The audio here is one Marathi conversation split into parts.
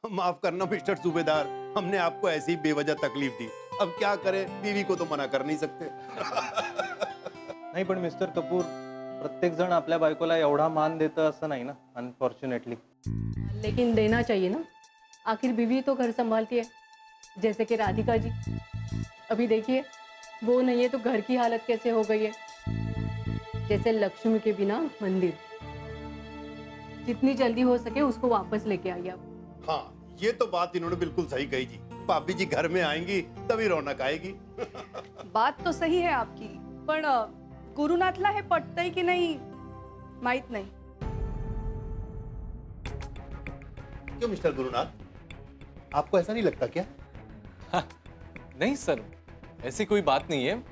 माफ करना मिस्टर सूबेदार, हमने आपको ऐसी बेवजह तकलीफ दी। अब क्या करें, बीवी को तो मना कर नहीं सकते। नाही पण मिस्टर कपूर, प्रत्येक जण आपल्या बायकोला एवढा मान देतं असं नाही ना, अनफॉर्च्युनेटली। लेकिन देना चाहिए ना, आखिर बीवी तो घर संभालती है, जैसे कि राधिका जी। अभी देखिए, वो नहीं है तो घर की हालत कैसे हो गई है, जैसे लक्ष्मी के बिना मंदिर। जितनी जल्दी हो सके उसको वापस लेके आइए आप। हाँ, ये तो बात इन्होंने बिल्कुल सही कही जी। भाभी जी घर में आएंगी तभी रौनक आएगी। बात तो सही है आपकी, पण गुरुनाथला हे पटतंय की नाही माहित नाही। क्यों मिस्टर गुरुनाथ, आपको ऐसा नहीं लगता क्या? नहीं सर, ऐसी कोई बात नहीं है।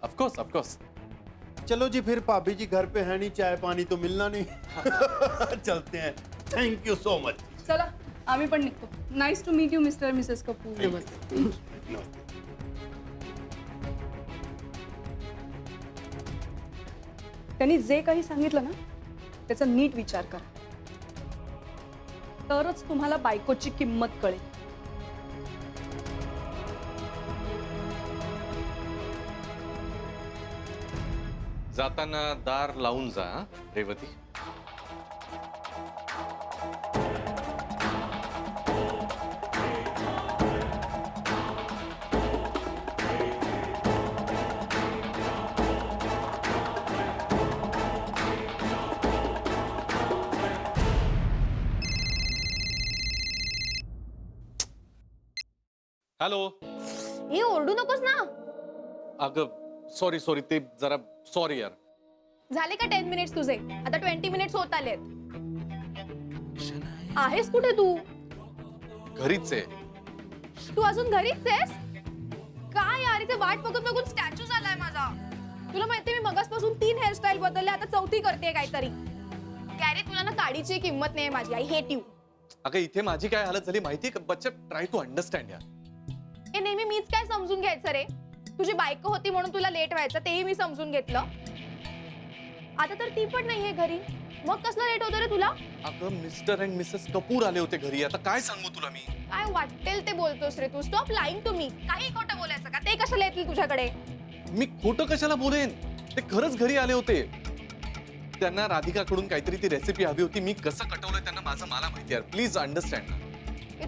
Of course of course. चलो जी, फिर भाभी जी घर पे है नहीं, चाय पानी तो मिलना नहीं। चलते हैं। Thank you so much. चला आम्ही पण निघतो। Nice to meet you mister Mrs Kapoor. नमस्ते। त्यांनी जे काही सांगितलं ना त्याचा नीट विचार करा, तरच तुम्हाला बायकोची किंमत कळेल। जाताना दार लावून जा हं, रेवती। हॅलो। हे ओरडू नकोस ना। अगं सॉरी सॉरी, ते जरा सॉरी यार। झाले का 10 मिनिट्स तुझे? आता 20 मिनिट्स होत आलेत। आहेस कुठे तू? घरीच आहे। तू अजून घरीच आहेस? काय यार, इथे वाट बघून बघून स्टॅच्यू झालाय माझा। तुला माहितीये मी मगासपासून 3 हेअरस्टाईल बदलले, आता चौथी करतेय काहीतरी। गॅरी, तुला ना काडीची किंमत नाही माझी। I hate you. अगं इथे माझी काय हालत झाली माहितीये का? बच्चा ट्राय टू अंडरस्टँड यार। हे नेहमी मीच काय समजून घ्यायचं रे? तुझी बायको होती म्हणून तुला लेट व्हायचं, तेही मी समजून घेतलं। आता तर ती पण नाहीये घरी, मग कसलं लेट होतं रे तुला? अगं मिस्टर अँड मिसेस कपूर आले होते घरी, आता काय सांगू तुला मी? काय वाटेल ते बोलतोस रे तू। Stop lying to me. काही खोटं बोलायचं का? ते कशाला येतील तुझ्याकडे? मी खोटं कशाला बोलेन? ते खरंच घरी आले होते। त्यांना राधिकाकडून काहीतरी ती रेसिपी हवी होती। मी कसं कटवलंय त्यांना मला माहिती आहे। Please understand.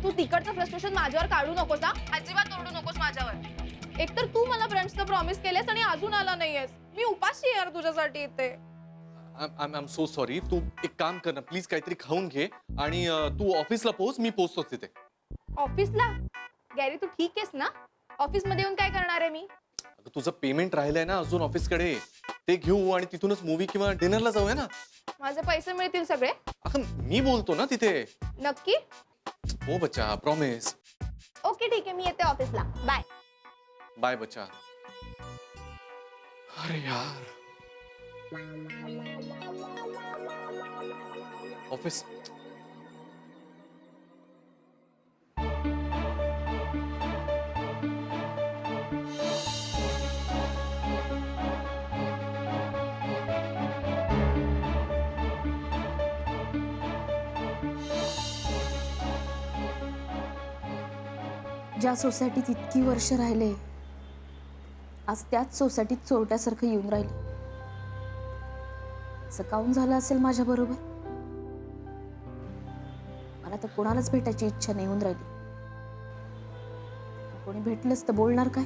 तू तिकडचं फ्रस्ट्रेशन माझ्यावर काढू नकोस हा। अजिबात ओरडू नकोस माझ्यावर। एकतर तू मला ब्रंचचं प्रॉमिस केलेस आणि अजून आला नाहीयेस। मी उपाशी आहे यार तुझ्यासाठी इथे। I am so sorry. तू एक काम कर ना प्लीज, काहीतरी खाऊन घे आणि तू ऑफिसला पोहोच, मी पोहोचतोच तिथे। ऑफिसला? गॅरी तू ठीक आहेस ना? ऑफिस मध्ये येऊन काय करणार आहे मी? अगं तुझं पेमेंट राहिलंय ना अजून ऑफिसकडे, ते घेऊ आणि तिथूनच मूवी किंवा डिनरला जाऊया ना। माझे पैसे मिळतील सगळे? अगं मी बोलतो ना तिथे। नक्की? हो बच्चा, प्रॉमिस। ओके ठीक आहे, मी येते ऑफिसला। बाय बाय बच्चा। अरे यार, ऑफिस। ज्या सोसायटीत इतकी वर्ष राहिले, आज त्याच सोसायटीत चोरट्यासारखं येऊन राहिले। असं काऊन झालं असेल माझ्या बरोबर? मला तर कोणालाच भेटायची इच्छा नाही होऊन राहिली। कोणी भेटलंच तर बोलणार काय?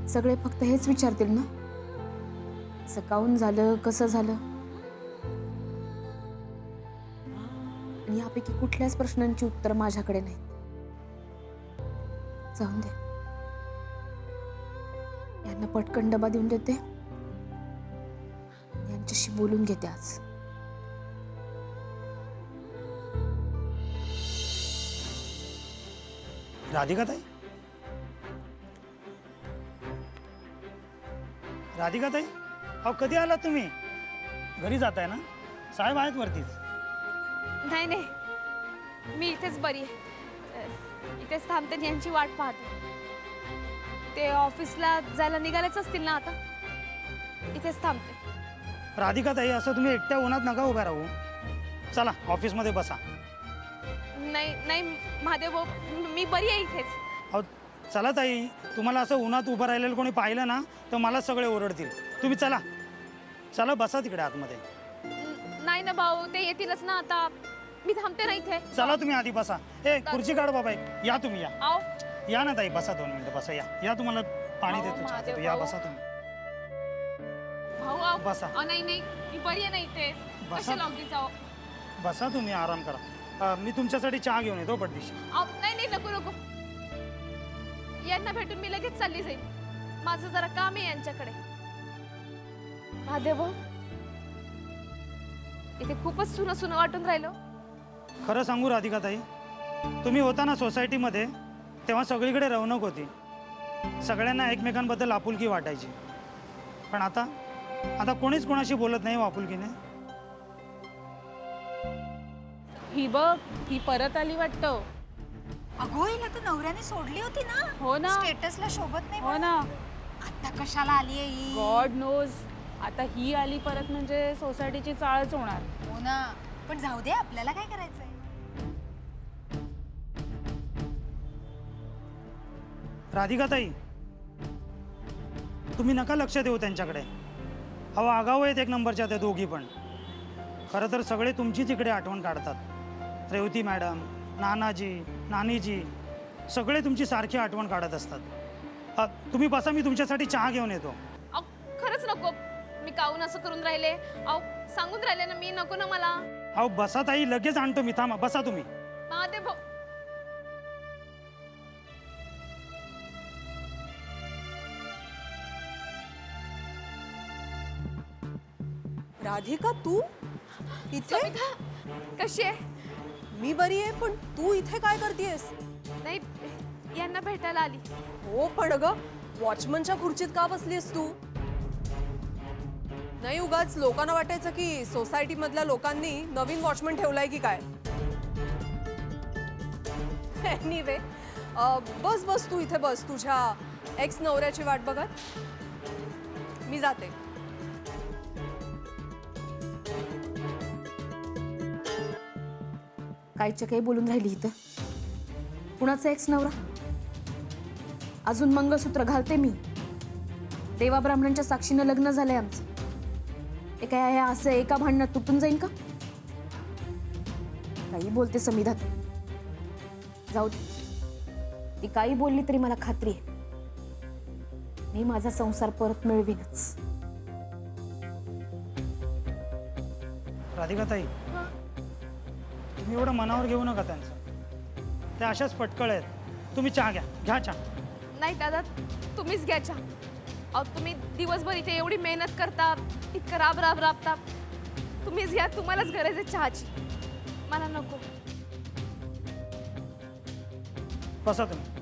सगळे फक्त हेच विचारतील ना, असं काऊन झालं, कसं झालं? आणि यापैकी कुठल्याच प्रश्नांची उत्तर माझ्याकडे नाहीत। जाऊन दे, यांना पटकन डबा देऊन देते, यांच्याशी बोलून घेते आज। राधिकाताई, राधिकाताई, अहो कधी आला तुम्ही? घरी जाताय ना? साहेब आहेत वरतीच। नाही नाही, मी इथेच बरी आहे। इथेच थांबते आणि यांची वाट पाहते। ते ऑफिसला जायला निघालेच असतील ना आता? इथेच थांबते। राधिकाताई, असं तुम्ही एकट्या उन्हात नका उभा राहू। चला ऑफिसमध्ये बसा. नाही नाही महादेव भाऊ, मी बरी आहे इथेच. अहो चला ताई, तुम्हाला असं उन्हात उभं राहिलेलं कोणी पाहिलं ना तर मला सगळे ओरडतील. तुम्ही चला चला बसा तिकडे आतमध्ये. नाही ना भाऊ, ते येतीलच ना आता. मी थांबते ना इथे. चला तुम्ही आधी बसा. ए खुर्ची काढ बाबा एक. या तुम्ही या. आओ या ना ताई, बसा 2 मिनिटं बसा. या या तुम्हाला पाणी अहो, देतो, चहा महादेव देतो. या भाऊ. बसा तुम्ही. भाऊ आओ. बसा. नाही नाही, मी बरी आहे ना इथे. बसा. कशाला उगीच जाओ. बसा तुम्ही, आराम करा. मी तुमच्यासाठी चहा घेऊन येतो पटदिशी. नाही नाही, नको नको. यांना भेटून मी लगेच चालली जाईल. माझं जरा काम आहे यांच्याकडे. महादेव भाऊ, इथे खूपच सुनं सुनं वाटून राहिलो. खरं सांगू राधिका ताई, तुम्ही होता ना सोसायटीमध्ये तेव्हा सगळीकडे रौनक होती. सगळ्यांना एकमेकांबद्दल आपुलकी वाटायची. पण आता आता कोणीच कोणाशी बोलत नाही आपुलकीने. ही बघ, ही परत आली वाटतं. अगो हिला तर नवऱ्याने सोडली होती ना. हो ना. स्टेटसला शोभत नाही हो म्हणून. ना. आता कशाला आली आहे ही? God knows. आता ही आली परत म्हणजे सोसायटीची चाळच होणार. हो ना, पण जाऊ दे, आपल्याला काय करायचंय. राधिका ताई, तुम्ही नका लक्ष देऊ त्यांच्याकडे. अहो आगाऊ आहेत एक नंबरच्या त्या दोघी पण. खरं तर सगळे तुमचीच इकडे आठवण काढतात. रेवती मॅडम, नानाजी, नानीजी सगळे तुमची सारखी आठवण काढत असतात. तुम्ही बसा, मी तुमच्यासाठी चहा घेऊन येतो. अहो खरंच नको. मी काहून असं करून राहिले. अहो सांगून राहिले ना मी, नको ना मला. अहो बसा ताई, लगेच आणतो मी. थांबा, बसा तुम्ही. महादेव भाऊ, राधिका, तू इथे? सविता कशी आहे? मी बरी आहे, पण तू इथे काय करतेयस? नाही, यांना भेटायला आली. हो पण ग, वॉचमनच्या खुर्चीत का बसलीस तू? नाही, उगाच लोकांना वाटायचं की सोसायटी मधल्या लोकांनी नवीन वॉचमन ठेवलाय की काय. एनिवे, बस बस, तू इथे बस, तुझ्या एक्स नवऱ्याची वाट बघत. मी जाते. कायच्या काही बोलून राहिली इथं. कुणाचा एक्स नवरा? अजून मंगळसूत्र घालते मी. देवा ब्राह्मणांच्या साक्षीनं लग्न झालंय आमचं. ते काय आहे, असं एका भांडणात तुटून जाईन का? काही बोलते समिधा तू. जाऊ दे, ती काही बोलली तरी मला खात्री आहे मी माझा संसार परत मिळवीनच. राधिका ताई, तुम्ही एवढं मनावर घेऊ नका त्यांचं. ते अशाच पटकळ आहेत. तुम्ही चहा घ्या, घ्या चहा. नाही दादा, तुम्हीच घ्या चहा. अहो तुम्ही दिवसभर इथे एवढी मेहनत करता, इतकं राब राब राबता. तुम्हीच घ्या, तुम्हालाच गरज आहे चहाची. मला नको. बसा तुम्ही.